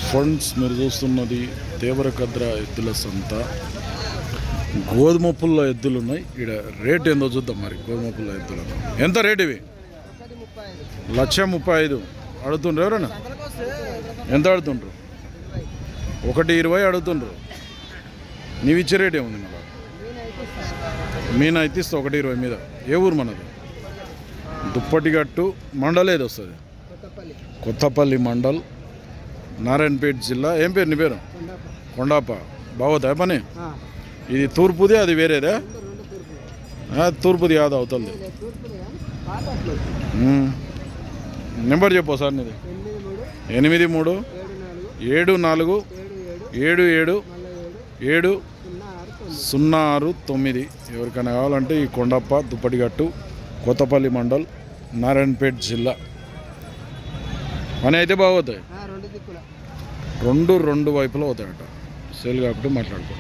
Friends, మీరు చూస్తున్నది దేవరకద్ర ఎద్దుల సంత. గోధుమ పుల్ల ఎద్దులు ఉన్నాయి. ఇక్కడ రేట్ ఏందో చూద్దాం. మరి గోధుమ పుల్ల ఎద్దులకు ఎంత రేట్? ఇవి 1,35,000 అడుగుతుండ్రు. ఎవరన్నా ఎంత అడుగుతుండ్రు? 1,20,000 అడుగుతుండ్రు. నీవు ఇచ్చే రేట్ ఏముంది? మళ్ళీ మీన అయితే ఇస్తా 1,20,000 మీద. ఏ ఊరు మనది? దుప్పటిగట్టు మండల్ ఏది వస్తుంది? కొత్తపల్లి మండల్, నారాయణపేట జిల్లా. ఏం పేరు నీ పేరు? కొండాప. బాగోతాయా పని? ఇది తూర్పుది, అది వేరేదా? తూర్పుది కాదు, అవుతుంది. నెంబర్ చెప్పు సార్ నీది. 837477770669. ఎవరికైనా కావాలంటే ఈ కొండప్ప, దుప్పటిగట్టు, కొత్తపల్లి మండల్, నారాయణపేట జిల్లా. పని అయితే బాగోతాయి. రెండు వైపులో అవుతాయట. సేల్ కాకుండా మాట్లాడుకో.